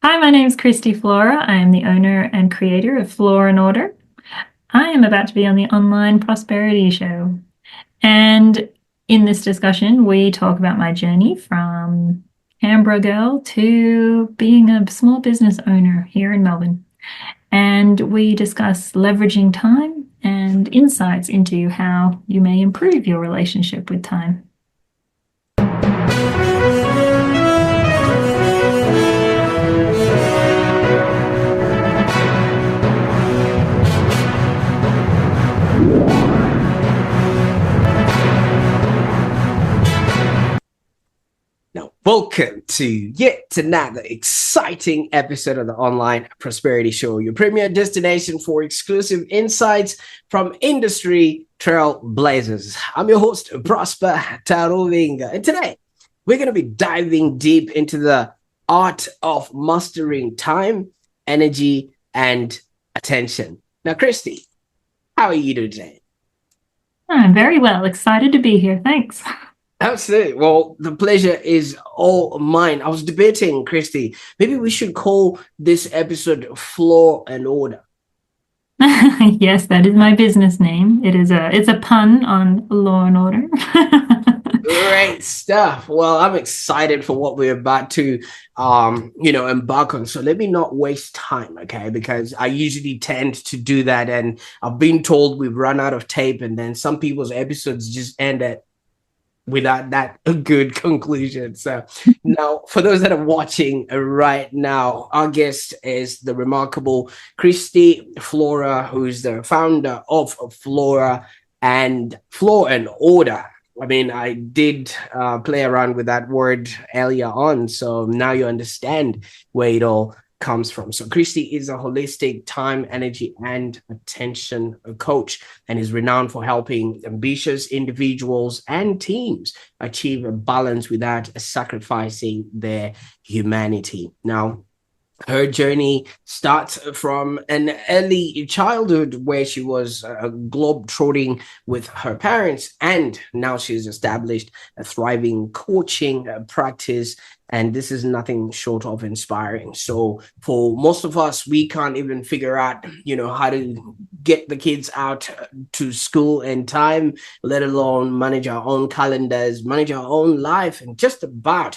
Hi, my name is Christie Flora. I am the owner and creator of Florandorder. I am about to be on the Online Prosperity Show. And in this discussion, we talk about my journey from Canberra girl to being a small business owner here in Melbourne. And we discuss leveraging time and insights into how you may improve your relationship with time. Now, welcome to yet another exciting episode of the Online Prosperity Show, your premier destination for exclusive insights from industry trailblazers. I'm your host, Prosper Taruvinga, and today we're going to be diving deep into the art of mastering time, energy, and attention. Now, Christy, how are you doing today? I'm very well, excited to be here. Thanks. Absolutely. Well, the pleasure is all mine. I was debating, Christy, maybe we should call this episode Floor and Order. Yes, that is my business name. It's a pun on Law and Order. Great stuff. Well, I'm excited for what we're about to embark on. So let me not waste time, okay? Because I usually tend to do that, and I've been told we've run out of tape, and then some people's episodes just end at without that a good conclusion. So now, for those that are watching right now, our guest is the remarkable Christie Flora, who is the founder of Flora and Floor and Order. I mean, I did play around with that word earlier on, so now you understand where it all comes from. So Christie is a holistic time, energy, and attention coach, and is renowned for helping ambitious individuals and teams achieve a balance without sacrificing their humanity. Now, her journey starts from an early childhood where she was globe-trotting with her parents, and now she's established a thriving coaching practice, and this is nothing short of inspiring. So for most of us, we can't even figure out, how to get the kids out to school in time, let alone manage our own calendars, manage our own life, and just about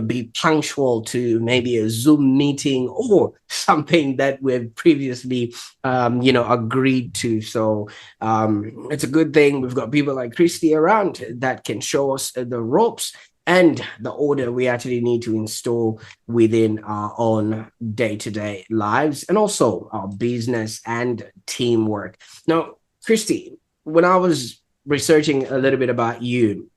be punctual to maybe a Zoom meeting or something that we've previously, agreed to. So it's a good thing we've got people like Christy around that can show us the ropes and the order we actually need to install within our own day-to-day lives, and also our business and teamwork. Now, Christy, when I was researching a little bit about you,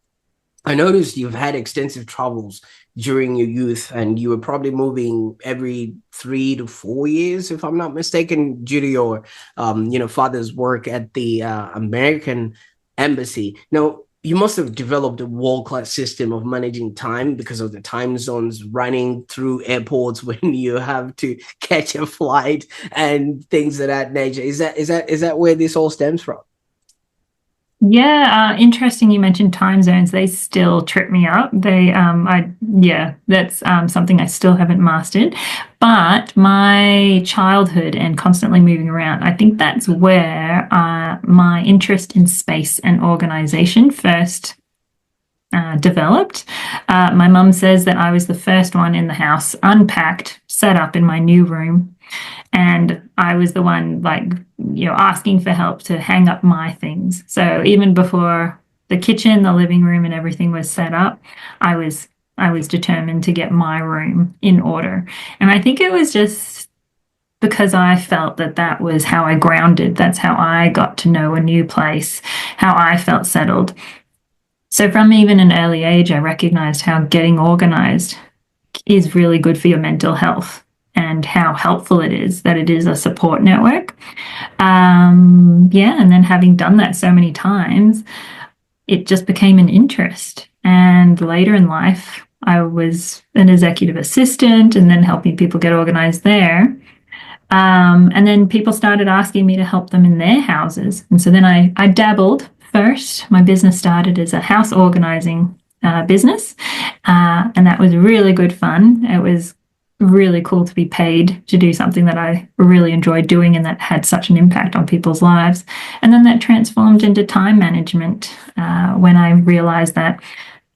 I noticed you've had extensive travels during your youth, and you were probably moving every 3 to 4 years, if I'm not mistaken, due to your, father's work at the American Embassy. Now, you must have developed a world-class system of managing time because of the time zones running through airports when you have to catch a flight and things of that nature. Is that where this all stems from? Yeah, interesting. You mentioned time zones. They still trip me up. That's something I still haven't mastered. But my childhood and constantly moving around, I think that's where my interest in space and organization first developed. My mum says that I was the first one in the house, unpacked, set up in my new room. And I was the one, asking for help to hang up my things. So even before the kitchen, the living room, and everything was set up, I was determined to get my room in order. And I think it was just because I felt that was how I grounded. That's how I got to know a new place, how I felt settled. So from even an early age, I recognized how getting organized is really good for your mental health, and how helpful it is that it is a support network. And then having done that so many times, it just became an interest. And later in life, I was an executive assistant and then helping people get organized there. And then people started asking me to help them in their houses. And so then I dabbled first. My business started as a house organizing business. And that was really good fun. It was really cool to be paid to do something that I really enjoyed doing and that had such an impact on people's lives. And then that transformed into time management when I realized that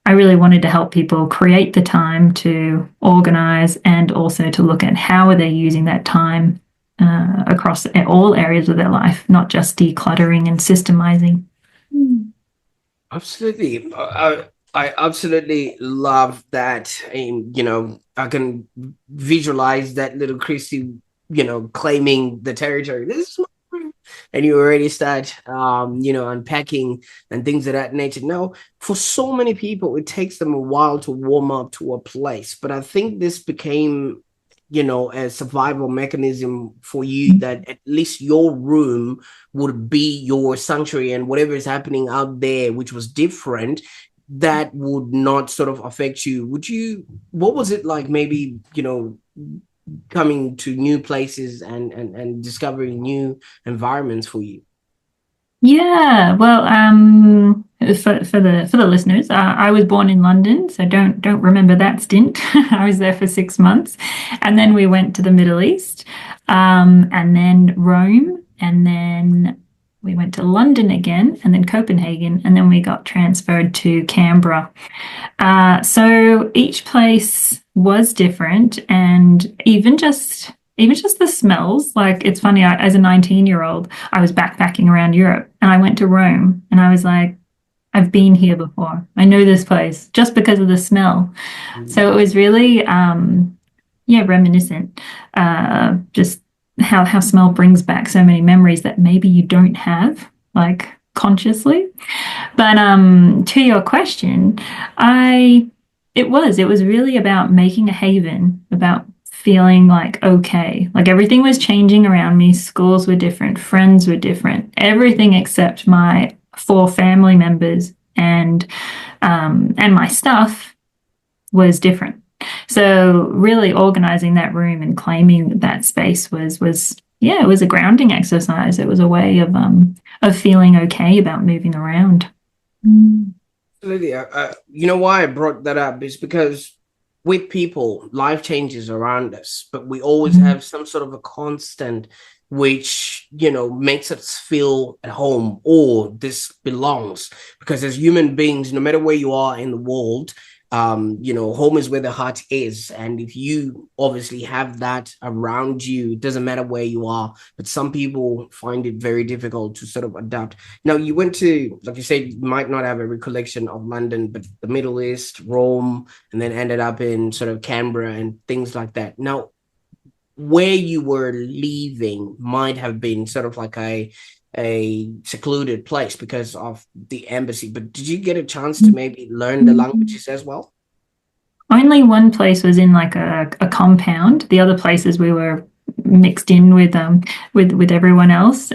I really wanted to help people create the time to organize and also to look at how are they using that time across all areas of their life, not just decluttering and systemizing. Absolutely. I absolutely love that. I can visualize that little Christie, claiming the territory. This is my room. And you already start, unpacking and things of that nature. Now, for so many people, it takes them a while to warm up to a place. But I think this became a survival mechanism for you, that at least your room would be your sanctuary, and whatever is happening out there, which was different, that would not sort of affect you. What was it like, maybe, coming to new places and discovering new environments for you? Yeah, well, for the listeners, I was born in London, so don't remember that stint. I was there for 6 months, and then we went to the Middle East, and then Rome, and then we went to London again, and then Copenhagen, and then we got transferred to Canberra. So each place was different, and even just the smells. Like, it's funny, as a 19-year-old, I was backpacking around Europe and I went to Rome and I was like, I've been here before. I know this place just because of the smell. So it was really, yeah, reminiscent. Just how smell brings back so many memories that maybe you don't have, like, consciously. But to your question, it was really about making a haven, about feeling like okay, like everything was changing around me. Schools were different, friends were different, everything except my 4 family members and my stuff was different. So really organizing that room and claiming that space was yeah, it was a grounding exercise. It was a way of feeling okay about moving around. Absolutely. You know why I brought that up is because with people, life changes around us, but we always have some sort of a constant which, makes us feel at home, or this belongs. Because as human beings, no matter where you are in the world, home is where the heart is. And if you obviously have that around you, it doesn't matter where you are. But some people find it very difficult to sort of adapt. Now, you went to, like you said, you might not have a recollection of London, but the Middle East, Rome, and then ended up in sort of Canberra and things like that. Now, where you were leaving might have been sort of like a secluded place because of the embassy, but did you get a chance to maybe learn the languages as well? Only one place was in like a compound. The other places we were mixed in with everyone else,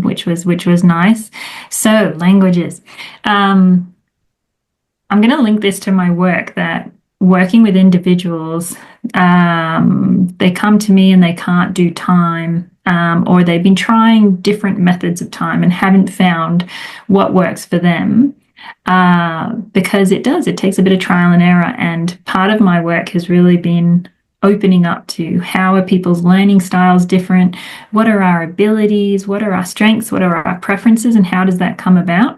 which was nice. So languages. I'm going to link this to my work, that working with individuals, they come to me and they can't do time, or they've been trying different methods of time and haven't found what works for them. Because it takes a bit of trial and error. And part of my work has really been opening up to how are people's learning styles different? What are our abilities? What are our strengths? What are our preferences? And how does that come about?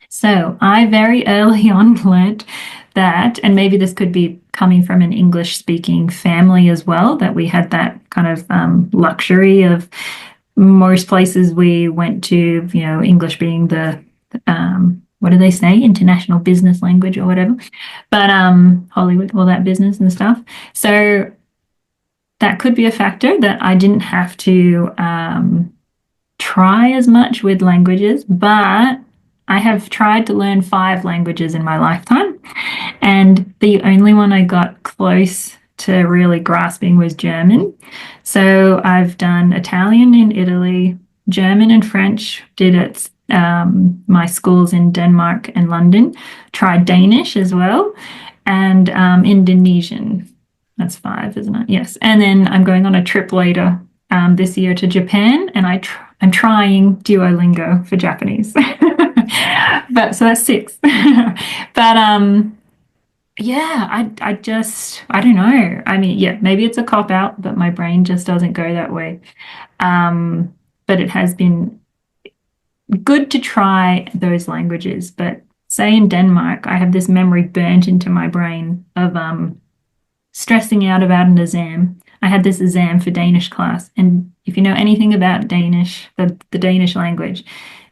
So I very early on learnt that, and maybe this could be coming from an English speaking family as well, that we had that kind of luxury of most places we went to, English being the, what do they say, international business language or whatever, but Hollywood, all that business and stuff. So that could be a factor, that I didn't have to try as much with languages, but I have tried to learn 5 languages in my lifetime, and the only one I got close to really grasping was German. So I've done Italian in Italy, German and French, did at my schools in Denmark and London, tried Danish as well, and Indonesian. That's 5, isn't it? Yes. And then I'm going on a trip later this year to Japan, and I'm trying Duolingo for Japanese. But so that's 6. But yeah, I don't know. I mean, yeah, maybe it's a cop out, but my brain just doesn't go that way. But it has been good to try those languages. But say in Denmark, I have this memory burnt into my brain of stressing out about an exam. I had this exam for Danish class, and if you know anything about Danish, the Danish language,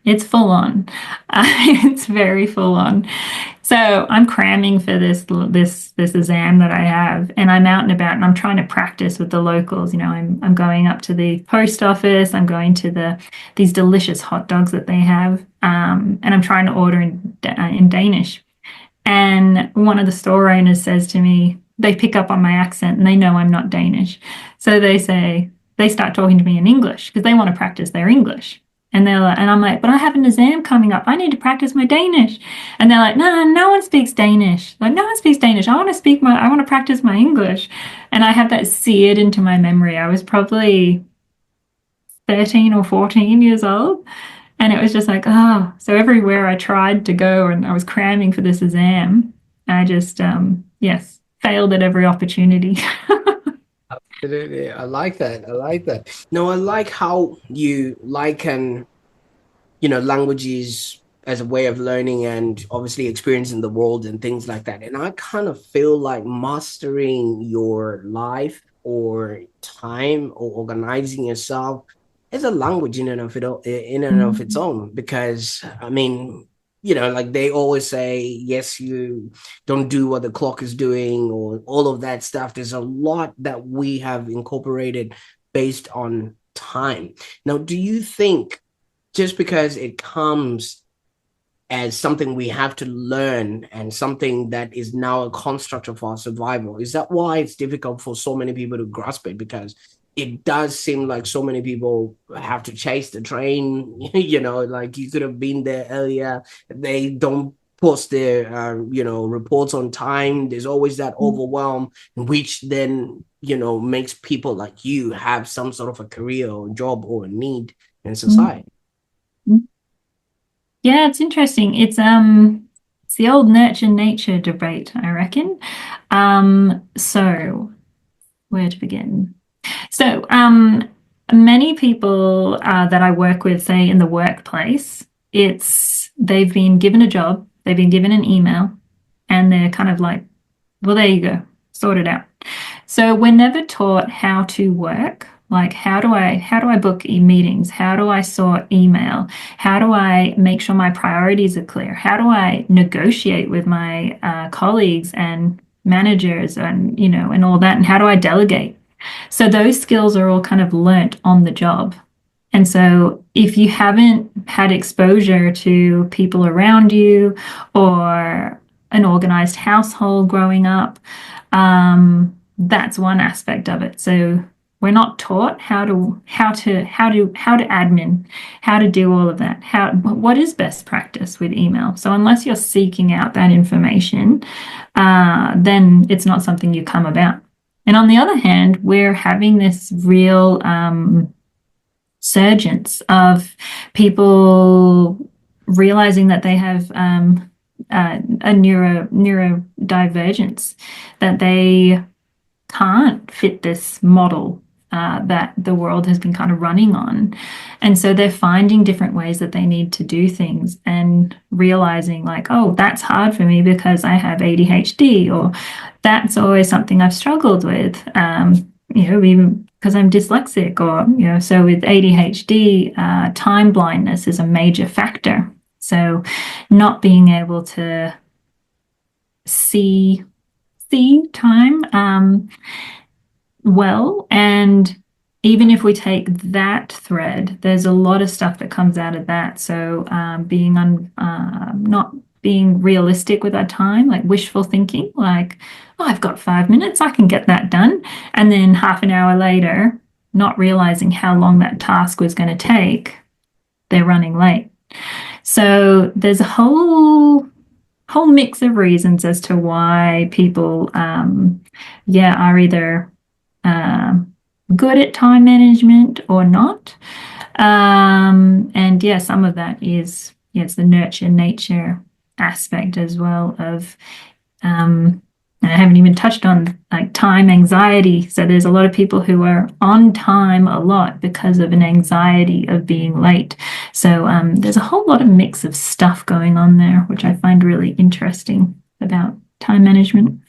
it's full on. It's very full on. So I'm cramming for this exam that I have, and I'm out and about, and I'm trying to practice with the locals. You know, I'm going up to the post office. I'm going to these delicious hot dogs that they have, and I'm trying to order in Danish. And one of the store owners says to me, they pick up on my accent and they know I'm not Danish. So they start talking to me in English because they want to practice their English. And they're like, and I'm like, but I have an exam coming up. I need to practice my Danish. And they're like, no, no one speaks Danish. Like, no one speaks Danish. I want to practice my English. And I have that seared into my memory. I was probably 13 or 14 years old. And it was just like, oh, so everywhere I tried to go and I was cramming for this exam, I just, yes, failed at every opportunity. Absolutely. I like that. I like that. No, I like how you liken, languages as a way of learning and obviously experiencing the world and things like that. And I kind of feel like mastering your life or time or organizing yourself is a language in and of its own. Because I mean, like they always say, yes, you don't do what the clock is doing, or all of that stuff. There's a lot that we have incorporated based on time. Now, do you think just because it comes as something we have to learn and something that is now a construct of our survival, is that why it's difficult for so many people to grasp it? Because it does seem like so many people have to chase the train, like you could have been there earlier. They don't post their, reports on time. There's always that overwhelm, which then, makes people like you have some sort of a career or job or a need in society. Yeah, it's interesting. It's the old nurture nature debate, I reckon. So where to begin? So many people that I work with, say in the workplace, they've been given a job, they've been given an email, and they're kind of like, well, there you go, sort it out. So we're never taught how to work. Like how do I book meetings? How do I sort email? How do I make sure my priorities are clear? How do I negotiate with my colleagues and managers and all that? And how do I delegate? So those skills are all kind of learnt on the job. And so if you haven't had exposure to people around you or an organized household growing up, that's one aspect of it. So we're not taught how to admin, how to do all of that. What is best practice with email? So unless you're seeking out that information, then it's not something you come about. And on the other hand, we're having this real surgence of people realizing that they have a neurodivergence, that they can't fit this model that the world has been kind of running on. And so they're finding different ways that they need to do things and realizing, like, oh, that's hard for me because I have ADHD, or that's always something I've struggled with, even because I'm dyslexic, or, so with ADHD, time blindness is a major factor. So not being able to see time well. And even if we take that thread, there's a lot of stuff that comes out of that. So not being realistic with our time, like wishful thinking, like, oh, I've got 5 minutes, I can get that done. And then half an hour later, not realizing how long that task was going to take, they're running late. So there's a whole mix of reasons as to why people, are either good at time management or not. And yeah, some of that is, it's the nurture nature aspect as well of And I haven't even touched on like time anxiety. So there's a lot of people who are on time a lot because of an anxiety of being late. So there's a whole lot of mix of stuff going on there, which I find really interesting about time management.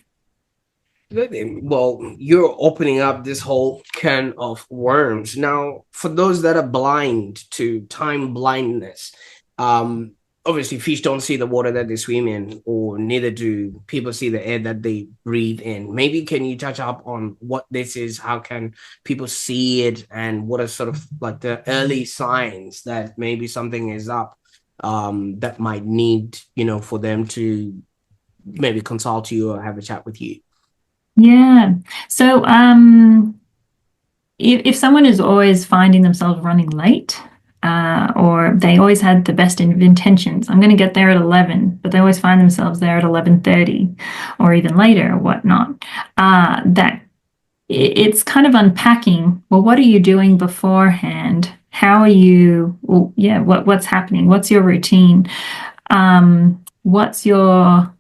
Well, you're opening up this whole can of worms. Now, for those that are blind to time blindness, obviously fish don't see the water that they swim in, or neither do people see the air that they breathe in. Maybe can you touch up on what this is? How can people see it, and what are sort of like the early signs that maybe something is up, that might need, for them to maybe consult you or have a chat with you? Yeah. So if someone is always finding themselves running late, or they always had the best intentions, I'm going to get there at 11, but they always find themselves there at 11:30 or even later or whatnot, that it's kind of unpacking, well, what are you doing beforehand? How are you, well, yeah, what's happening? What's your routine? What's your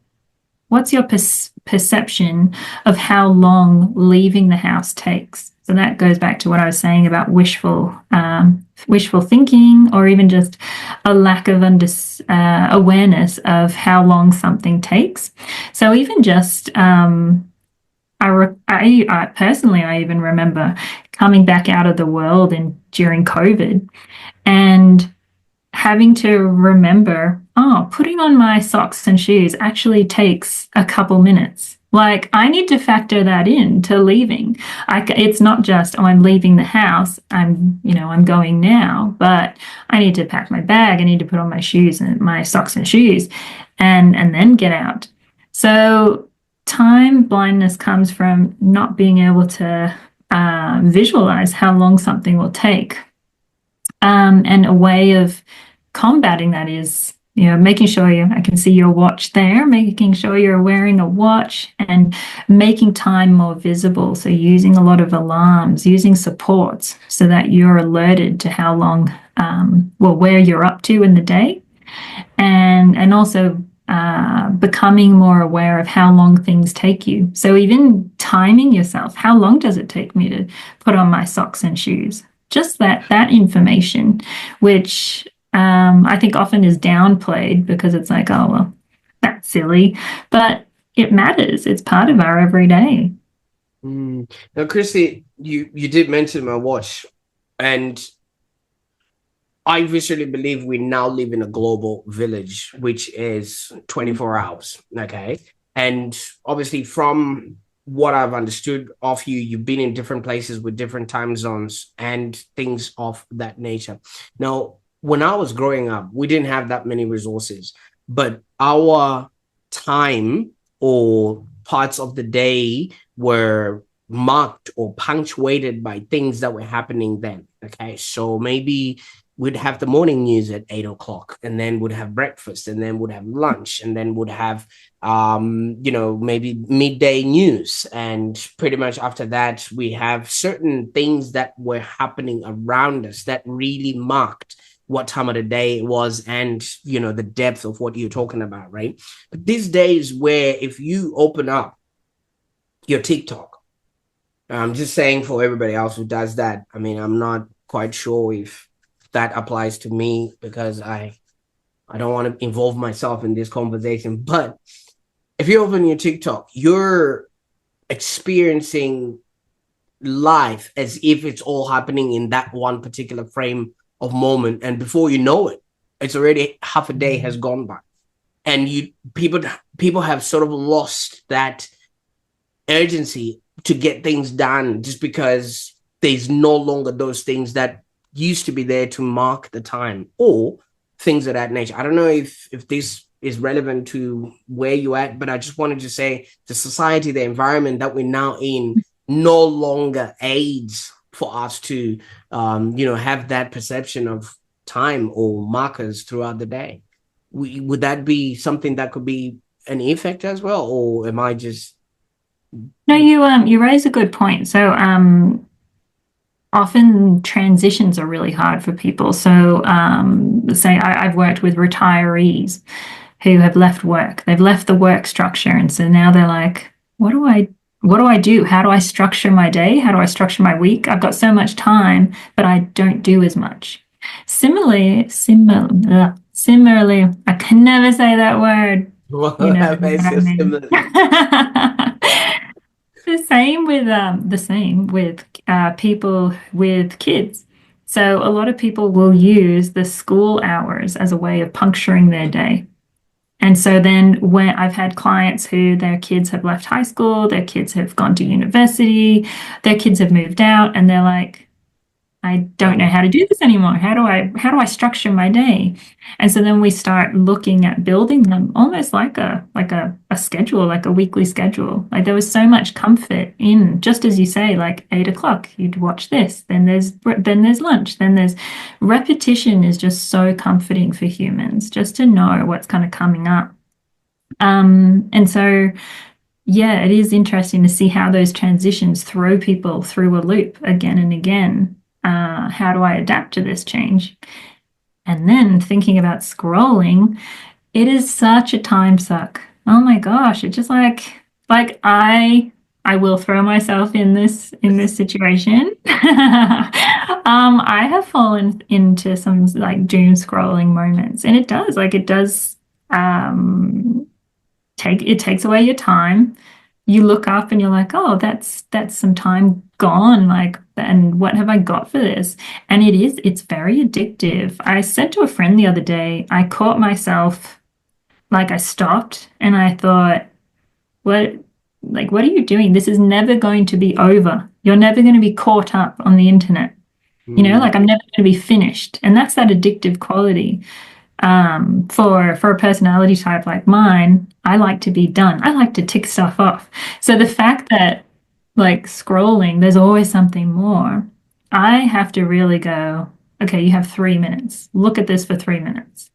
perception of how long leaving the house takes? So that goes back to what I was saying about wishful thinking, or even just a lack of awareness of how long something takes. So even just I personally, I even remember coming back out of the world during COVID and having to remember, oh, putting on my socks and shoes actually takes a couple minutes. Like I need to factor that in to leaving. It's not just, oh, I'm leaving the house. I'm going now, but I need to pack my bag. I need to put on my shoes and my socks and shoes, and then get out. So time blindness comes from not being able to visualize how long something will take. And a way of combating that is, making sure I can see your watch there, making sure you're wearing a watch, and making time more visible. So using a lot of alarms, using supports so that you're alerted to how long, where you're up to in the day, and also becoming more aware of how long things take you. So even timing yourself, how long does it take me to put on my socks and shoes? Just that information, which I think often is downplayed because it's like, oh, well, that's silly, but it matters. It's part of our everyday. Now, Christy, you did mention my watch, and I visually believe we now live in a global village, which is 24 hours. Okay. And obviously, from what I've understood of you, you've been in different places with different time zones and things of that nature. Now, when I was growing up, we didn't have that many resources, but our time or parts of the day were marked or punctuated by things that were happening then. Okay. So maybe we'd have the morning news at 8 o'clock, and then would have breakfast, and then would have lunch, and then would have maybe midday news. And pretty much after that, we have certain things that were happening around us that really marked what time of the day it was, and the depth of what you're talking about, right? But these days, where if you open up your TikTok, I'm just saying for everybody else who does that, I mean, I'm not quite sure if that applies to me, because I don't want to involve myself in this conversation. But if you open your TikTok, you're experiencing life as if it's all happening in that one particular frame of moment, and before you know it, it's already half a day has gone by, and people have sort of lost that urgency to get things done, just because there's no longer those things that used to be there to mark the time, or things of that nature. I don't know if this is relevant to where you're at, but I just wanted to say the society, the environment that we're now in no longer aids for us to, have that perception of time or markers throughout the day. Would that be something that could be an effect as well? Or am I just... No, you raise a good point. So often transitions are really hard for people. So say I've worked with retirees who have left work. They've left the work structure. And so now they're like, what do I do? How do I structure my day? How do I structure my week? I've got so much time, but I don't do as much. Similarly, I can never say that word. Well, You know that what makes I it mean. similar. The same with people with kids. So a lot of people will use the school hours as a way of puncturing their day. And so then when I've had clients who their kids have left high school, their kids have gone to university, their kids have moved out, and they're like, I don't know Oh, how to do this anymore. How do I structure my day? And so then we start looking at building them almost like a schedule, like a weekly schedule. Like there was so much comfort in, just as you say, like 8 o'clock, you'd watch this, then there's lunch, then there's repetition is just so comforting for humans, just to know what's kind of coming up. And so yeah, it is interesting to see how those transitions throw people through a loop again and again. How do I adapt to this change? And then thinking about scrolling, it is such a time suck. Oh my gosh, it just like I will throw myself in this situation. I have fallen into some like doom scrolling moments, and it does um it takes away your time. You look up and you're like, oh, that's some time gone. Like, and what have I got for this? And it's very addictive. I said to a friend the other day, I caught myself, like I stopped and I thought, what what are you doing? This is never going to be over. You're never going to be caught up on the internet. mm, Like I'm never going to be finished. And that's that addictive quality. For a personality type like mine, I like to be done. I like to tick stuff off. So the fact that like scrolling, there's always something more. I have to really go, okay, you have 3 minutes. Look at this for 3 minutes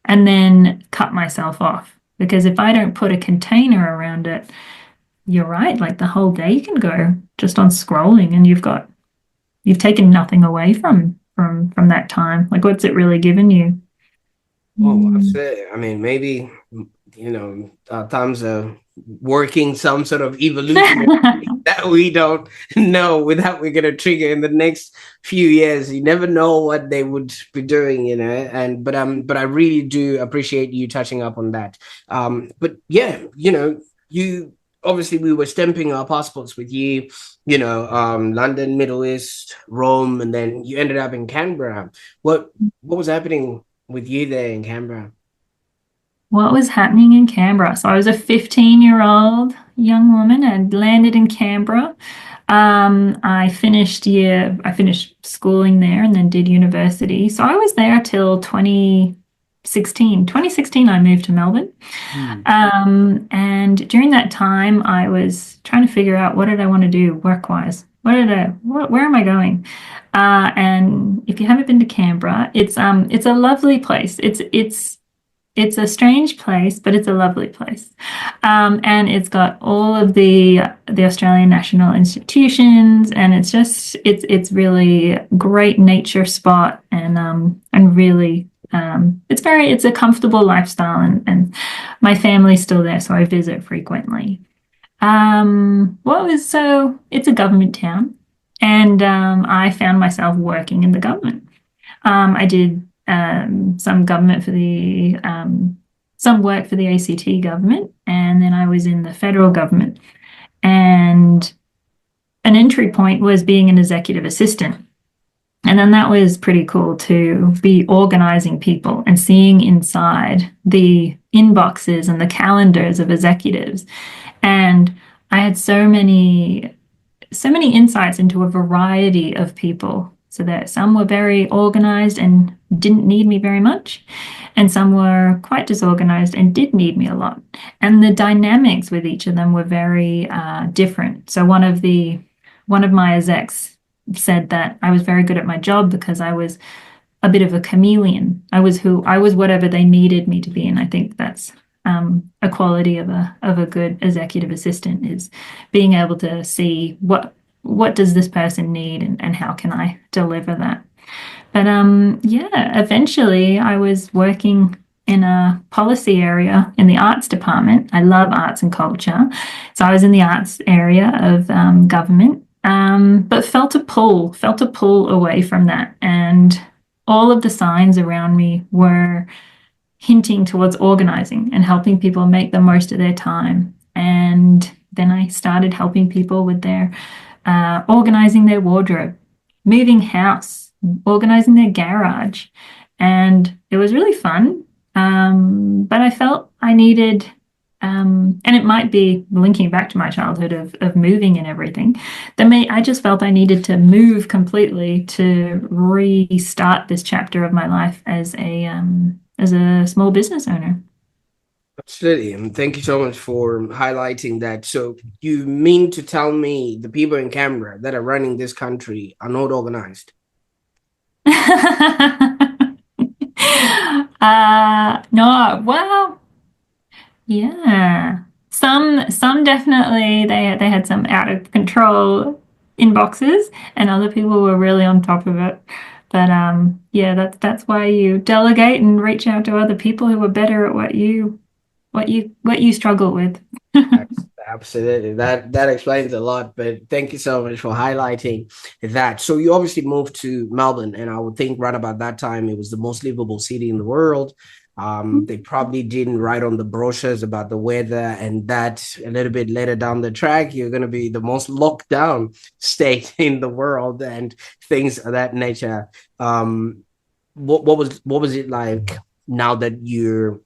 and then cut myself off. Because if I don't put a container around it, you're right, like the whole day can go just on scrolling and you've taken nothing away from that time. Like what's it really given you? oh, Mm. absolutely. I mean, maybe, times are working some sort of evolutionary that we don't know without we're going to trigger in the next few years. You never know what they would be doing, and but I really do appreciate you touching up on that. But yeah, you obviously we were stamping our passports with you, London, Middle East, Rome, and then you ended up in Canberra. What was happening with you there in Canberra? What was happening in Canberra? So I was a 15-year-old young woman and landed in Canberra. I finished schooling there and then did university. So I was there till 2016. 2016, I moved to Melbourne. Hmm. And during that time, I was trying to figure out what did I want to do work-wise? Where am I going? And if you haven't been to Canberra, it's a lovely place. It's a strange place, but it's a lovely place. And it's got all of the Australian national institutions, and it's really a great nature spot, and really it's a comfortable lifestyle, and my family's still there, so I visit frequently. So it's a government town, and I found myself working in the government. I did some work for the ACT government, and then I was in the federal government. And an entry point was being an executive assistant. And then that was pretty cool to be organizing people and seeing inside the inboxes and the calendars of executives. And I had so many insights into a variety of people. So that some were very organized and didn't need me very much, and some were quite disorganized and did need me a lot. And the dynamics with each of them were very different. So one of my execs said that I was very good at my job because I was a bit of a chameleon. I was whatever they needed me to be, and I think that's a quality of a good executive assistant is being able to see what does this person need, and how can I deliver that. But yeah, eventually I was working in a policy area in the arts department. I love arts and culture. So I was in the arts area of government, but felt a pull away from that. And all of the signs around me were hinting towards organizing and helping people make the most of their time. And then I started helping people with their organizing their wardrobe, moving house, organizing their garage. And it was really fun. But I felt I needed, and it might be linking back to my childhood of moving and everything. I just felt I needed to move completely to restart this chapter of my life as a small business owner. Absolutely. And thank you so much for highlighting that. So you mean to tell me the people in Canberra that are running this country are not organized? No, well, yeah. Some definitely they had some out of control inboxes, and other people were really on top of it. But yeah, that's why you delegate and reach out to other people who are better at what you struggle with. Absolutely. That explains a lot, but thank you so much for highlighting that. So you obviously moved to Melbourne, and I would think right about that time it was the most livable city in the world. They probably didn't write on the brochures about the weather, and that a little bit later down the track, you're going to be the most locked down state in the world and things of that nature. What was it like now that you're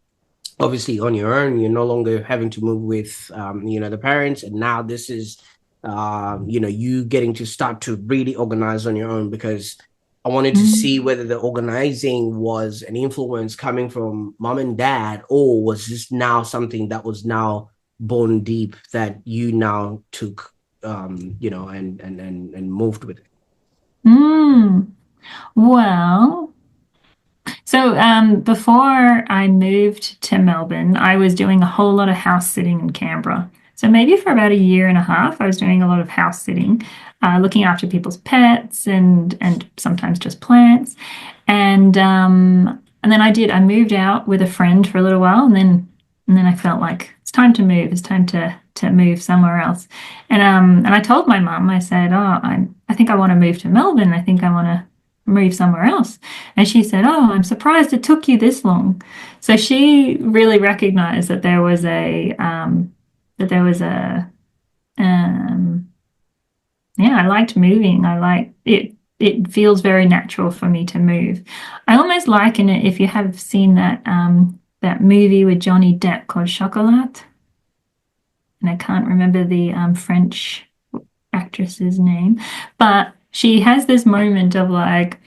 obviously on your own? You're no longer having to move with the parents, and now this is you getting to start to really organize on your own, because I wanted to see whether the organizing was an influence coming from mom and dad, or was this now something that was now born deep that you now took and moved with it. Mm. Well, so before I moved to Melbourne, I was doing a whole lot of house sitting in Canberra. So maybe for about a year and a half, I was doing a lot of house sitting, looking after people's pets and sometimes just plants. And then I moved out with a friend for a little while, and then I felt like it's time to move. It's time to move somewhere else. And I told my mum, I said, "Oh, I think I want to move to Melbourne. I think I want to move somewhere else." And she said, "Oh, I'm surprised it took you this long." So she really recognized that there was a yeah, I liked moving. I like it. It feels very natural for me to move. I almost liken it, if you have seen that movie with Johnny Depp called Chocolat, and I can't remember the French actress's name, but she has this moment of like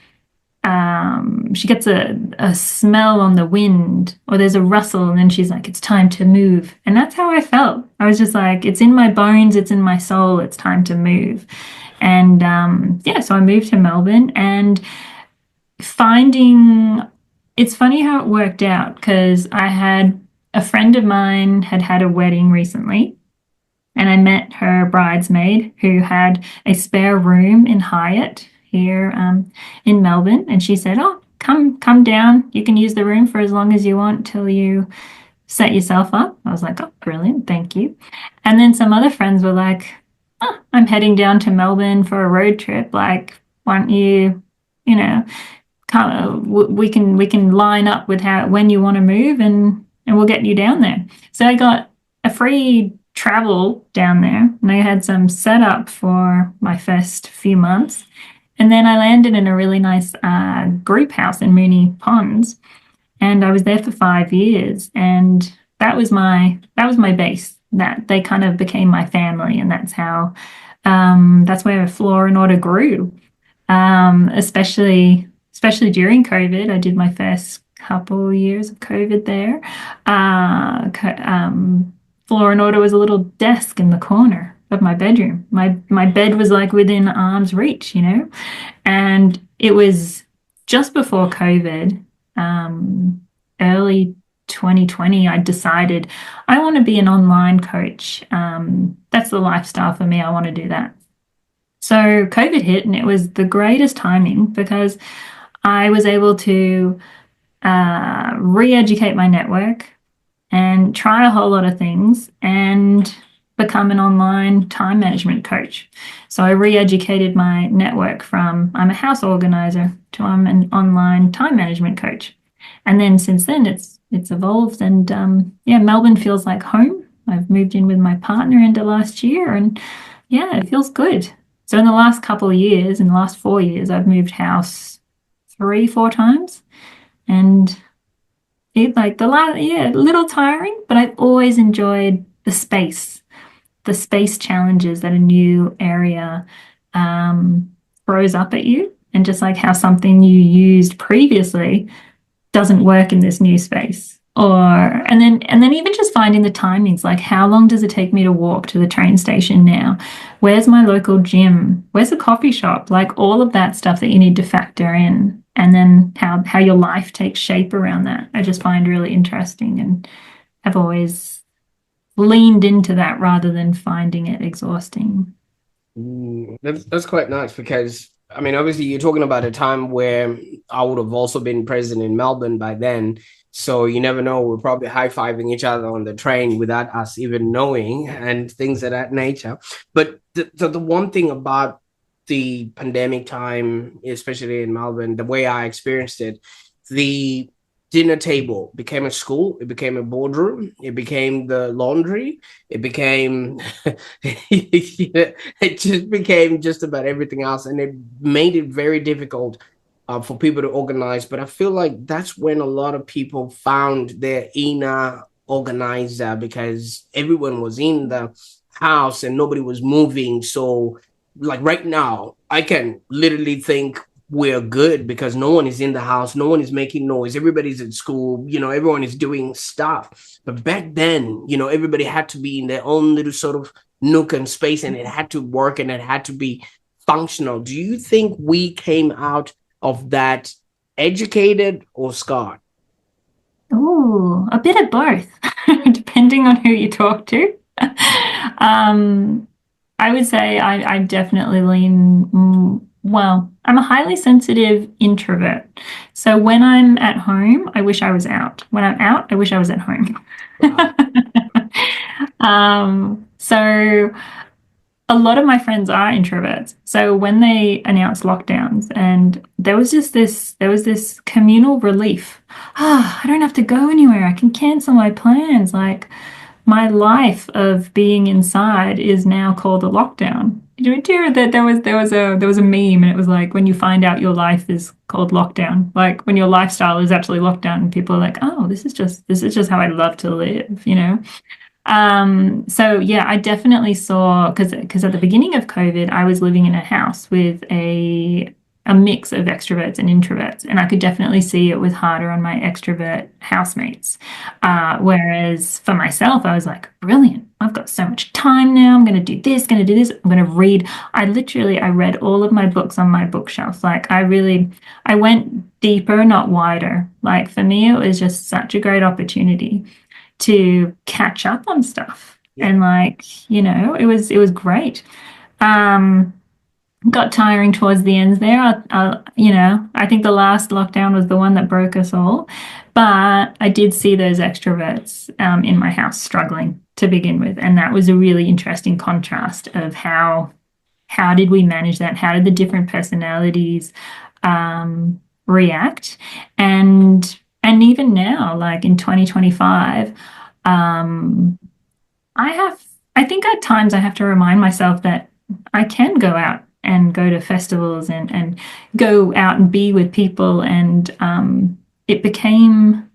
she gets a smell on the wind, or there's a rustle, and then she's like, it's time to move. And that's how I felt. I was just like, it's in my bones, it's in my soul, it's time to move. And yeah, so I moved to Melbourne, and finding it's funny how it worked out, because I had a friend of mine had a wedding recently, and I met her bridesmaid who had a spare room in Hyatt here in Melbourne, and she said, "Oh, come down. You can use the room for as long as you want till you set yourself up." I was like, "Oh, brilliant, thank you." And then some other friends were like, "Oh, I'm heading down to Melbourne for a road trip. Like, why don't you know, we can line up with how when you want to move, and we'll get you down there." So I got a free travel down there, and I had some setup for my first few months. And then I landed in a really nice group house in Moonee Ponds, and I was there for 5 years. And that was my base. That they kind of became my family, and that's where Flora and Order grew. Especially during COVID. I did my first couple years of COVID there. Floor and Order was a little desk in the corner of my bedroom. My bed was like within arm's reach, and it was just before COVID, early 2020. I decided I want to be an online coach. That's the lifestyle for me. I want to do that. So COVID hit, and it was the greatest timing, because I was able to re-educate my network, and try a whole lot of things and become an online time management coach. So I re-educated my network from I'm a house organizer to I'm an online time management coach. And then since then it's evolved, and yeah, Melbourne feels like home. I've moved in with my partner into last year, and yeah, it feels good. So in the last couple of years, in the last 4 years, I've moved house 3, 4 times, and it like the last, yeah, a little tiring, but I've always enjoyed the space challenges that a new area throws up at you, and just like how something you used previously doesn't work in this new space. Or and then even just finding the timings, like how long does it take me to walk to the train station now? Where's my local gym? Where's the coffee shop? Like all of that stuff that you need to factor in. And then how your life takes shape around that. I just find really interesting, and have always leaned into that rather than finding it exhausting. That's quite nice because I mean, obviously, you're talking about a time where I would have also been present in Melbourne by then. So you never know. We're probably high fiving each other on the train without us even knowing, and things of that nature. But the one thing about the pandemic time, especially in Melbourne, the way I experienced it, the dinner table became a school, it became a boardroom, it became the laundry, it became it just became just about everything else, and it made it very difficult for people to organize. But I feel like that's when a lot of people found their inner organizer, because everyone was in the house and nobody was moving. So like right now I can literally think we're good because no one is in the house, no one is making noise, everybody's at school, everyone is doing stuff. But back then, everybody had to be in their own little sort of nook and space, and it had to work and it had to be functional. Do you think we came out of that educated or scarred? Oh, a bit of both, depending on who you talk to. um, I would say I definitely lean, well, I'm a highly sensitive introvert. So when I'm at home, I wish I was out. When I'm out, I wish I was at home. Wow. So a lot of my friends are introverts. So when they announced lockdowns, and there was this communal relief. I don't have to go anywhere. I can cancel my plans. Like my life of being inside is now called a lockdown. Do you hear that there was a meme, and it was like when you find out your life is called lockdown, like when your lifestyle is actually lockdown, and people are like, oh, this is just how I love to live. So yeah, I definitely saw, because at the beginning of COVID, I was living in a house with a mix of extroverts and introverts, and I could definitely see it was harder on my extrovert housemates. Whereas for myself, I was like, brilliant. I've got so much time now. I'm going to do this, going to do this. I'm going to read. I read all of my books on my bookshelf. Like I went deeper, not wider. Like for me, it was just such a great opportunity to catch up on stuff. Yeah. And it was great. Um, got tiring towards the ends there. I think the last lockdown was the one that broke us all. But I did see those extroverts in my house struggling to begin with. And that was a really interesting contrast of how did we manage that? How did the different personalities react? And even now, like in 2025, um, I think at times I have to remind myself that I can go out and go to festivals and go out and be with people. And it became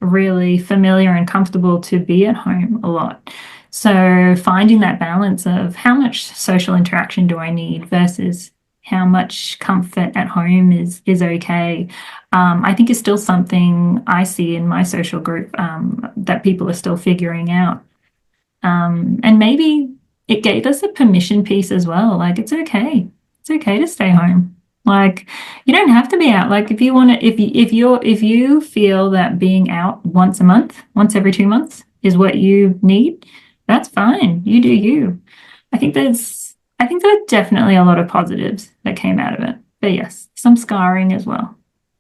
really familiar and comfortable to be at home a lot. So finding that balance of how much social interaction do I need versus how much comfort at home is okay, I think is still something I see in my social group, that people are still figuring out. And maybe it gave us a permission piece as well. Like it's okay. It's okay to stay home. Like you don't have to be out. Like if you want to, if you feel that being out once a month, once every 2 months is what you need, that's fine. You do you. I think there's definitely a lot of positives that came out of it. But yes, some scarring as well.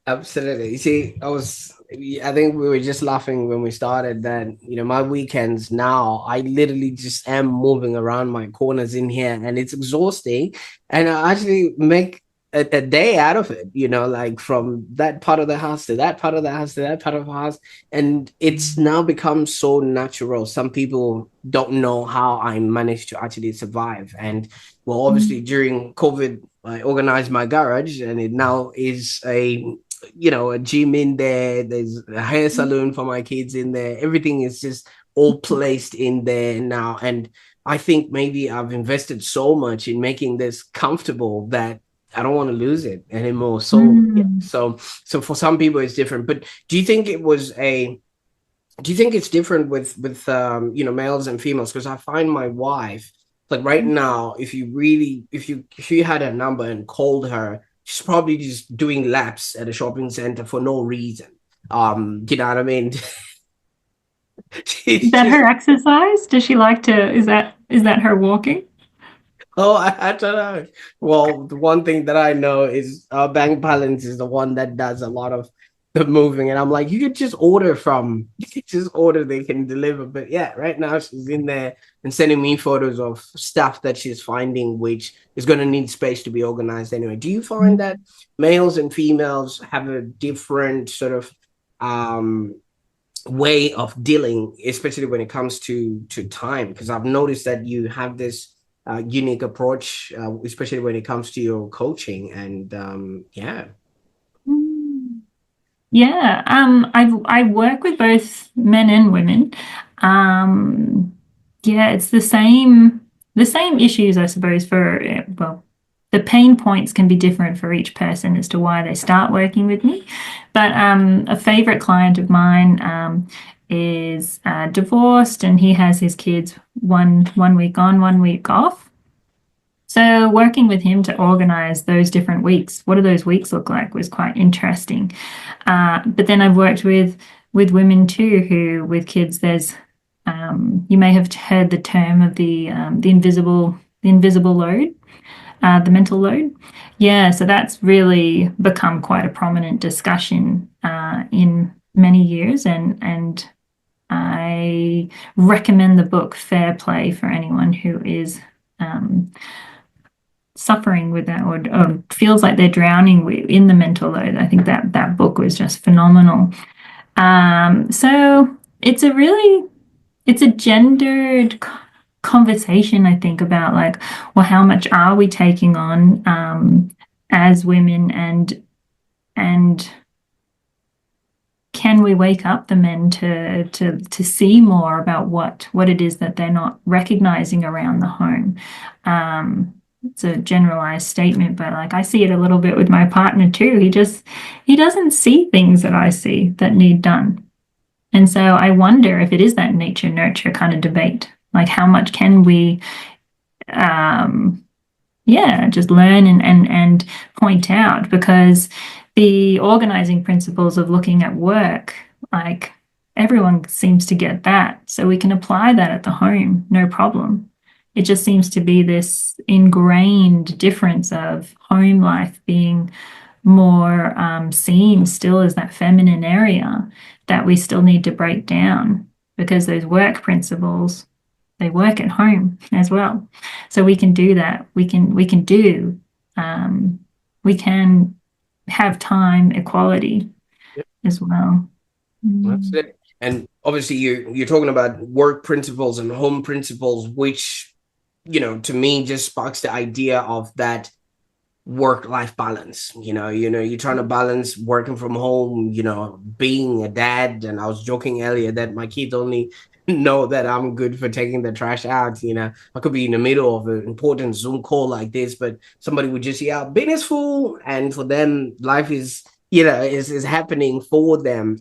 Absolutely. You see, I was I think we were just laughing when we started that, my weekends now, I literally just am moving around my corners in here and it's exhausting. And I actually make a day out of it, like from that part of the house to that part of the house to that part of the house. And it's now become so natural. Some people don't know how I managed to actually survive. And well, obviously during COVID, I organized my garage and it now is a gym in there. There's a hair salon for my kids in there. Everything is just all placed in there now. And I think maybe I've invested so much in making this comfortable that I don't want to lose it anymore. So yeah, so for some people it's different. But do you think it's different with males and females? Because I find my wife, like right now, if you had her number and called her, she's probably just doing laps at a shopping center for no reason. You know what I mean? Is She's that just her exercise? Does she like to, is that her walking? Oh, I don't know. Well, the one thing that I know is our bank balance is the one that does a lot of the moving. And I'm like, you could just order, they can deliver. But yeah, right now she's in there and sending me photos of stuff that she's finding, which is going to need space to be organized anyway. Do you find that males and females have a different sort of um way of dealing, especially when it comes to time? Because I've noticed that you have this unique approach, especially when it comes to your coaching. And yeah. Mm. Yeah, I work with both men and women. Um, yeah, it's the same issues, I suppose, well, the pain points can be different for each person as to why they start working with me. But a favorite client of mine is divorced, and he has his kids one week on, 1 week off. So working with him to organize those different weeks, what do those weeks look like, was quite interesting. But then I've worked with women too, who with kids, there's you may have heard the term of the invisible load, the mental load. Yeah, so that's really become quite a prominent discussion in many years, and I recommend the book Fair Play for anyone who is suffering with that, or feels like they're drowning in the mental load. I think that book was just phenomenal. So it's a gendered conversation, I think, about like, well, how much are we taking on as women, and can we wake up the men to see more about what it is that they're not recognizing around the home? It's a generalized statement, but like I see it a little bit with my partner too. He doesn't see things that I see that need done. And so I wonder if it is that nature nurture kind of debate. Like how much can we just learn and point out, because the organizing principles of looking at work, like everyone seems to get that. So we can apply that at the home, no problem. It just seems to be this ingrained difference of home life being more seen still as that feminine area that we still need to break down, because those work principles, they work at home as well. So we can do that. We can have time equality as well. That's Mm. it. And obviously you're talking about work principles and home principles, which, to me just sparks the idea of that work-life balance. You're trying to balance working from home, being a dad. And I was joking earlier that my kids only know that I'm good for taking the trash out. I could be in the middle of an important Zoom call like this, but somebody would just yell, business full. And for them, life is happening for them.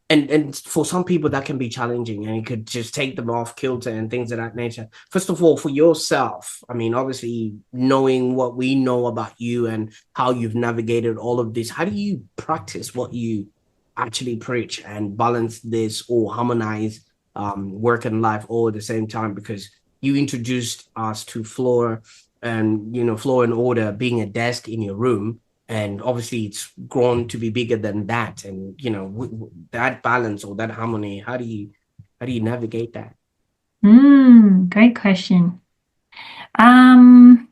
And for some people that can be challenging, and it could just take them off kilter and things of that nature. First of all, for yourself, I mean, obviously knowing what we know about you and how you've navigated all of this, how do you practice what you actually preach and balance this or harmonize work and life all at the same time? Because you introduced us to Flora and Floor and Order being a desk in your room. and obviously it's grown to be bigger than that. And you know, that balance or that harmony, how do you navigate that? Great question. Um,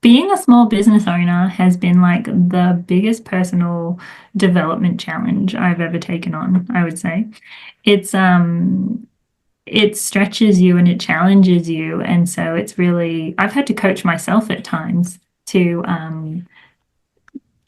Being a small business owner has been like the biggest personal development challenge I've ever taken on, I would say. It's it stretches you and it challenges you. And so it's really, I've had to coach myself at times to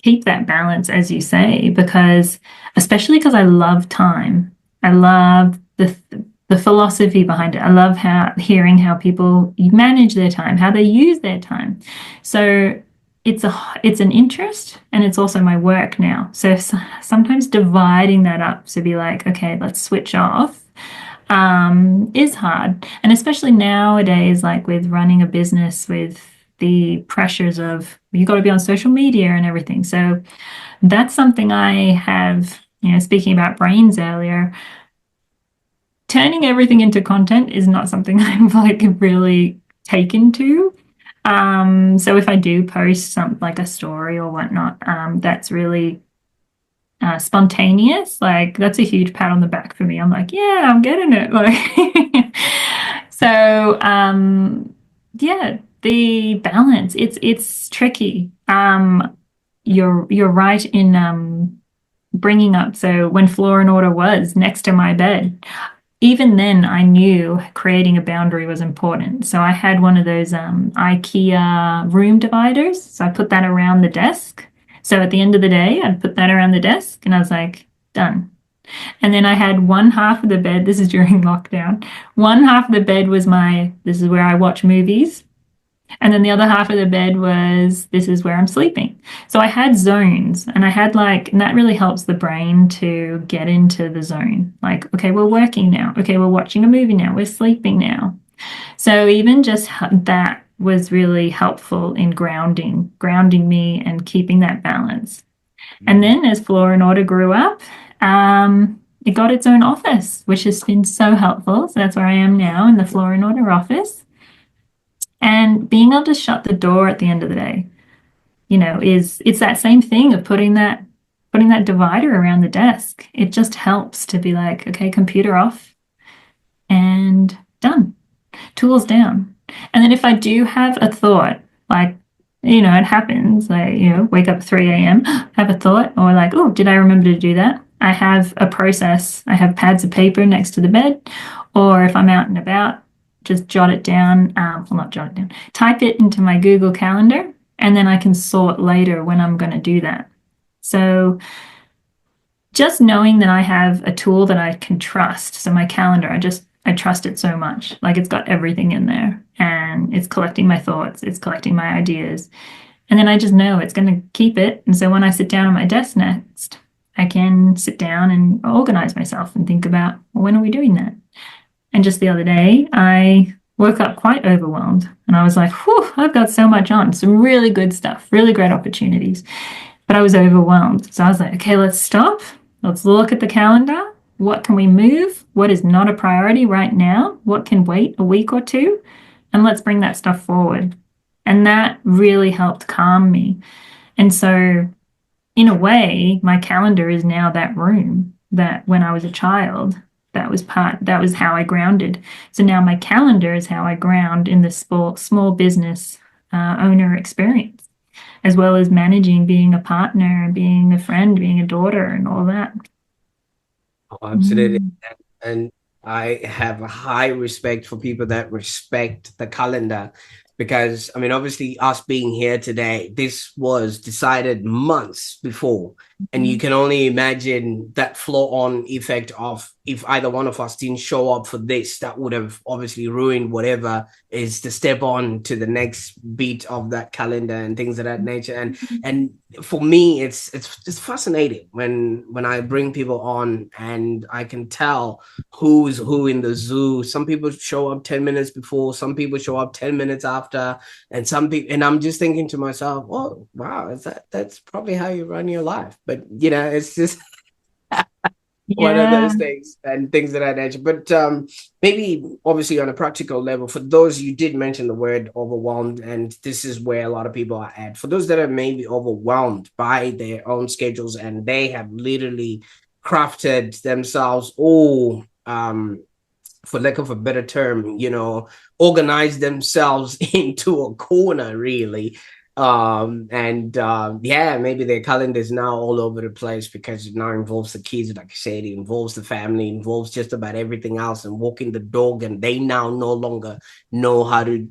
keep that balance, as you say, because especially because I love time. I love the philosophy behind it. I love hearing how people manage their time, how they use their time. So it's an interest and it's also my work now. So sometimes dividing that up to be like, okay, let's switch off is hard. And especially nowadays, like with running a business with the pressures of you got to be on social media and everything. So that's something I have, speaking about brains earlier, turning everything into content is not something I've like really taken to. So if I do post something like a story or whatnot, that's really spontaneous. Like that's a huge pat on the back for me. I'm like, yeah, I'm getting it. Like, so yeah, the balance. It's tricky. You're right in bringing up. So when Floor and Order was next to my bed, even then I knew creating a boundary was important. So I had one of those IKEA room dividers. So I put that around the desk. So at the end of the day, I'd put that around the desk and I was like, done. And then I had one half of the bed, this is during lockdown. One half of the bed was this is where I watch movies. And then the other half of the bed was, this is where I'm sleeping. So I had zones and I had and that really helps the brain to get into the zone. Like, okay, we're working now. Okay, we're watching a movie now. We're sleeping now. So even just that was really helpful in grounding me and keeping that balance. And then as Floor and Order grew up, it got its own office, which has been so helpful. So that's where I am now in the Floor and Order office. And being able to shut the door at the end of the day, it's that same thing of putting that divider around the desk. It just helps to be like, okay, computer off and done. Tools down. And then if I do have a thought, like, it happens, like, wake up at 3 a.m., have a thought, or like, oh, did I remember to do that? I have a process. I have pads of paper next to the bed, or if I'm out and about, just jot it down. Well, not jot it down, type it into my Google Calendar, and then I can sort later when I'm going to do that. So just knowing that I have a tool that I can trust. So my calendar, I trust it so much. Like it's got everything in there and it's collecting my thoughts, it's collecting my ideas. And then I just know it's going to keep it. And so when I sit down at my desk next, I can sit down and organize myself and think about, well, when are we doing that? And just the other day, I woke up quite overwhelmed and I was like, whew, I've got so much on, some really good stuff, really great opportunities. But I was overwhelmed. So I was like, okay, let's stop. Let's look at the calendar. What can we move? What is not a priority right now? What can wait a week or two? And let's bring that stuff forward. And that really helped calm me. And so, in a way, my calendar is now that room that when I was a child, that was how I grounded. So now my calendar is how I ground in the small business owner experience, as well as managing being a partner, being a friend, being a daughter, and all that. Oh, absolutely. And I have a high respect for people that respect the calendar because, I mean, obviously, us being here today, this was decided months before. And you can only imagine that flow on effect of if either one of us didn't show up for this, that would have obviously ruined whatever is the step on to the next beat of that calendar and things of that nature. And for me, it's fascinating when I bring people on and I can tell who's who in the zoo. Some people show up 10 minutes before, some people show up 10 minutes after, and some people, and I'm just thinking to myself, oh wow, that's probably how you run your life. But it's just one of Yeah. those things and things of that nature. But maybe obviously on a practical level, for those you did mention the word overwhelmed, and this is where a lot of people are at. For those that are maybe overwhelmed by their own schedules and they have literally crafted themselves all for lack of a better term, organize themselves into a corner, really. And yeah, maybe their calendar is now all over the place because it now involves the kids, like I said, it involves the family, it involves just about everything else, and walking the dog, and they now no longer know how to,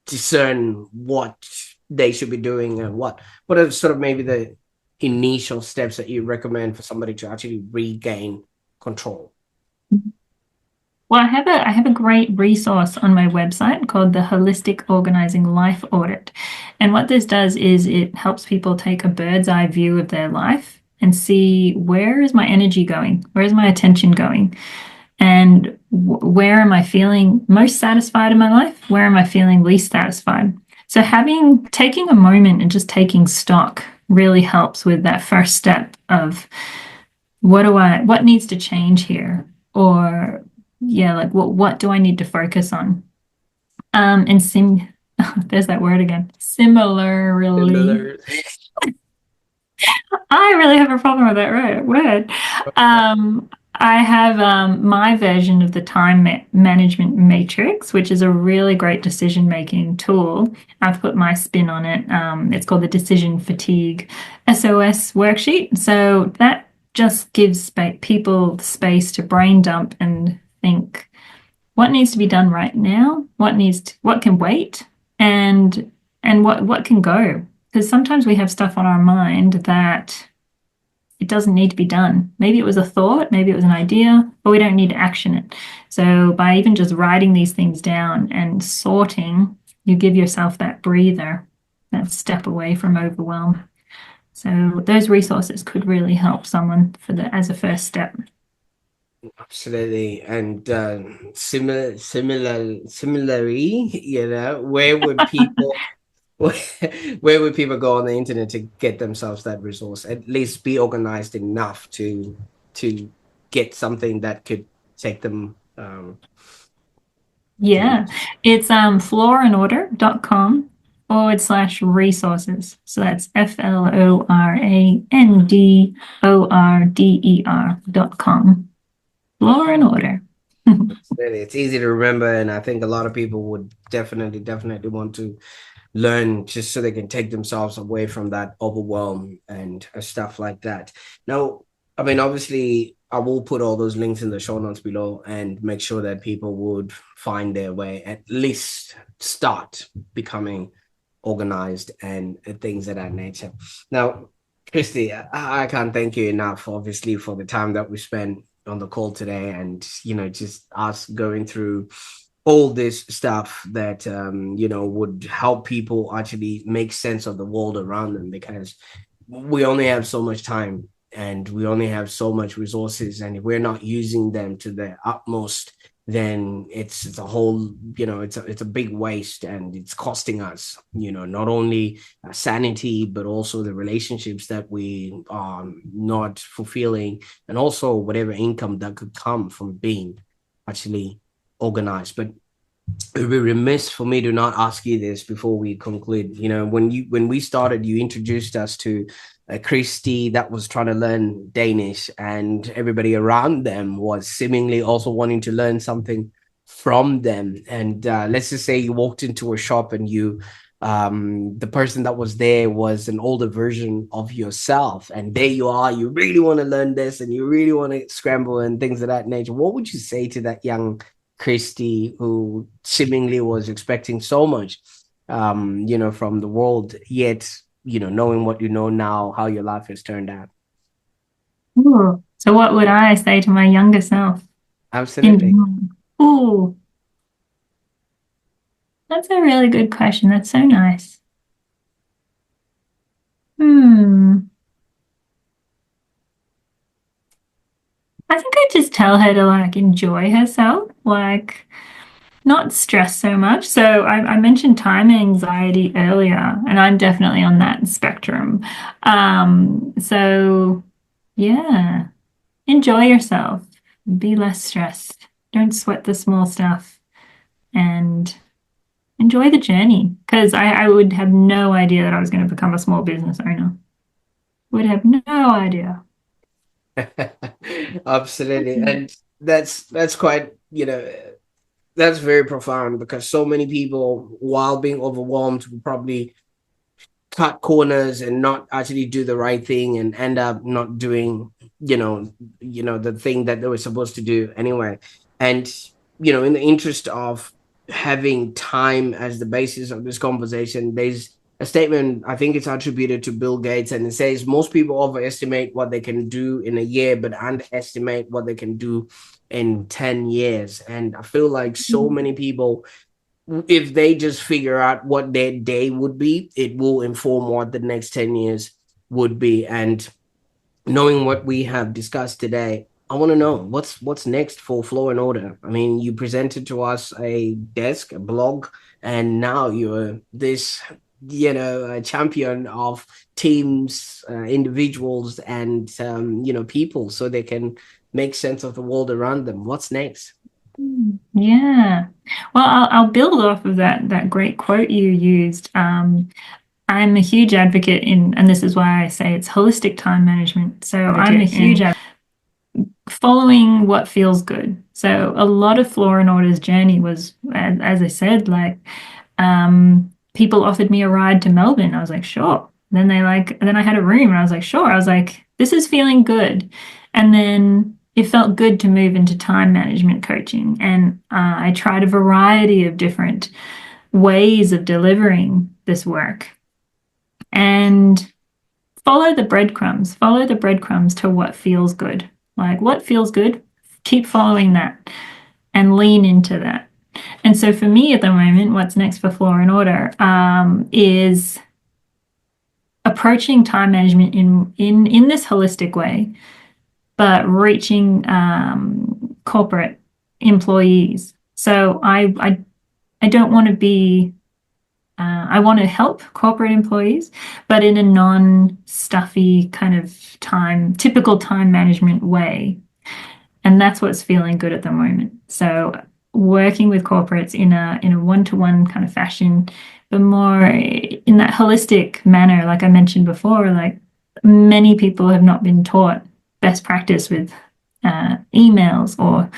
discern what they should be doing and what are sort of maybe the initial steps that you recommend for somebody to actually regain control. Well, I have a great resource on my website called the Holistic Organizing Life Audit. And what this does is it helps people take a bird's eye view of their life and see, where is my energy going? Where is my attention going? And where am I feeling most satisfied in my life? Where am I feeling least satisfied? So taking a moment and just taking stock really helps with that first step of, what needs to change here? Or yeah, like what do I need to focus on? And there's that word again. Similarly, Similar. I really have a problem with that word. I have my version of the time management matrix, which is a really great decision making tool. I've put my spin on it. It's called the Decision Fatigue SOS worksheet. So that just gives people space to brain dump and think, what needs to be done right now, what can wait, and what can go. Because sometimes we have stuff on our mind that it doesn't need to be done. Maybe it was a thought, maybe it was an idea, but we don't need to action it. So by even just writing these things down and sorting, you give yourself that breather, that step away from overwhelm. So those resources could really help someone as a first step. Absolutely. And similarly, where would people where would people go on the internet to get themselves that resource? At least be organized enough to get something that could take them Yeah, it's florandorder.com/resources. So that's florandorder.com. Law and Order. it's easy to remember, and I think a lot of people would definitely want to learn just so they can take themselves away from that overwhelm and stuff like that. Now, I mean, obviously, I will put all those links in the show notes below and make sure that people would find their way, at least start becoming organized and things of that nature. Now, Christie, I can't thank you enough, obviously, for the time that we spent on the call today, and just us going through all this stuff that would help people actually make sense of the world around them, because we only have so much time and we only have so much resources, and if we're not using them to their utmost, then it's a whole, it's a big waste, and it's costing us, not only sanity, but also the relationships that we are not fulfilling, and also whatever income that could come from being actually organized. But it would be remiss for me to not ask you this before we conclude. When we started, you introduced us to Christie that was trying to learn Danish, and everybody around them was seemingly also wanting to learn something from them. And let's just say you walked into a shop and the person that was there was an older version of yourself, and there you are, you really want to learn this and you really want to scramble and things of that nature. What would you say to that young Christie who seemingly was expecting so much from the world, yet knowing what you know now, how your life has turned out? Ooh. So what would I say to my younger self? Absolutely. Ooh, that's a really good question. That's so nice. I think I'd just tell her to enjoy herself, not stress so much. So I mentioned time anxiety earlier, and I'm definitely on that spectrum. So yeah. enjoy yourself, be less stressed, don't sweat the small stuff, and enjoy the journey. Because I would have no idea that I was going to become a small business owner. Would have no idea. Absolutely. And that's quite, that's very profound, because so many people, while being overwhelmed, will probably cut corners and not actually do the right thing and end up not doing, the thing that they were supposed to do anyway. And in the interest of having time as the basis of this conversation, there's a statement, I think it's attributed to Bill Gates, and it says most people overestimate what they can do in a year but underestimate what they can do in 10 years. And I feel like so many people, if they just figure out what their day would be, it will inform what the next 10 years would be. And knowing what we have discussed today, I want to know what's next for Flow and Order. I mean, you presented to us a desk, a blog, and now you're this, a champion of teams, individuals, and people, so they can make sense of the world around them. What's next? Yeah. Well, I'll build off of that great quote you used. I'm a huge advocate and this is why I say it's holistic time management. So I'm a huge advocate following what feels good. So a lot of Floor and Order's journey was, as I said, like people offered me a ride to Melbourne. I was like, sure. Then then I had a room and I was like, sure. I was like, this is feeling good. And then it felt good to move into time management coaching. And I tried a variety of different ways of delivering this work and follow the breadcrumbs to what feels good. Like what feels good, keep following that and lean into that. And so for me at the moment, what's next for Floor and Order is approaching time management in this holistic way, but reaching corporate employees. So I don't want to be I want to help corporate employees, but in a non-stuffy kind of typical time management way. And that's what's feeling good at the moment. So working with corporates in a one-to-one kind of fashion, but more in that holistic manner, like I mentioned before, like many people have not been taught best practice with emails or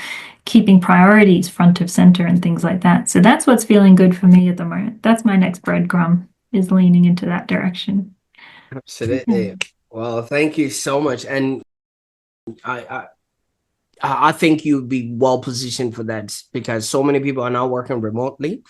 keeping priorities front of center and things like that. So that's what's feeling good for me at the moment. That's my next breadcrumb, is leaning into that direction. Absolutely. Well, thank you so much. And I I think you'd be well positioned for that, because so many people are now working remotely,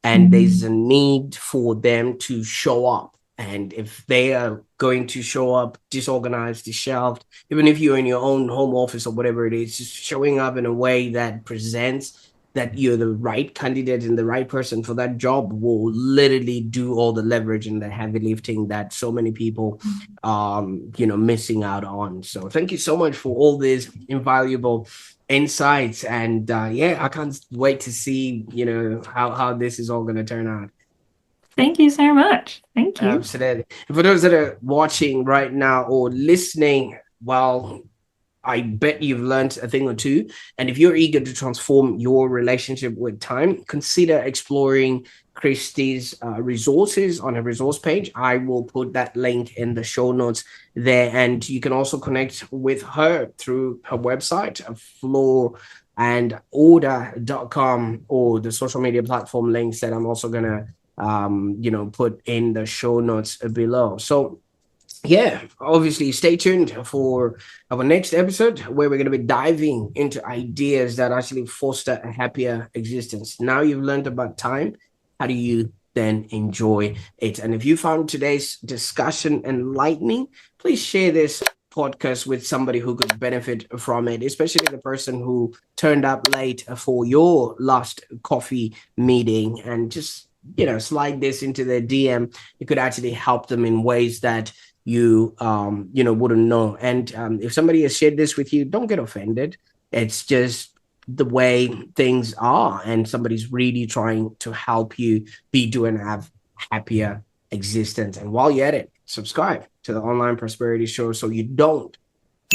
and there's a need for them to show up. And if they are going to show up disorganized, disheveled, even if you're in your own home office or whatever it is, just showing up in a way that presents that you're the right candidate and the right person for that job will literally do all the leverage and the heavy lifting that so many people missing out on. So thank you so much for all these invaluable insights, and I can't wait to see how this is all going to turn out. Thank you so much. Thank you. Absolutely. And for those that are watching right now or listening, well, I bet you've learned a thing or two. And if you're eager to transform your relationship with time, consider exploring Christie's resources on her resource page. I will put that link in the show notes there. And you can also connect with her through her website, florandorder.com, or the social media platform links that I'm also going to put in the show notes below. So obviously stay tuned for our next episode, where we're going to be diving into ideas that actually foster a happier existence. Now you've learned about time, how do you then enjoy it? And if you found today's discussion enlightening, please share this podcast with somebody who could benefit from it, especially the person who turned up late for your last coffee meeting, and just slide this into their DM. It could actually help them in ways that you wouldn't know. And if somebody has shared this with you, don't get offended. It's just the way things are, and somebody's really trying to help you do and have happier existence. And while you're at it, subscribe to the Online Prosperity Show so you don't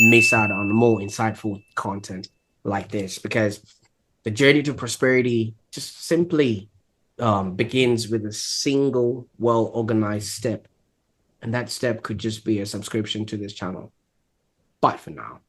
miss out on more insightful content like this, because the journey to prosperity just simply begins with a single well-organized step. And that step could just be a subscription to this channel. Bye for now.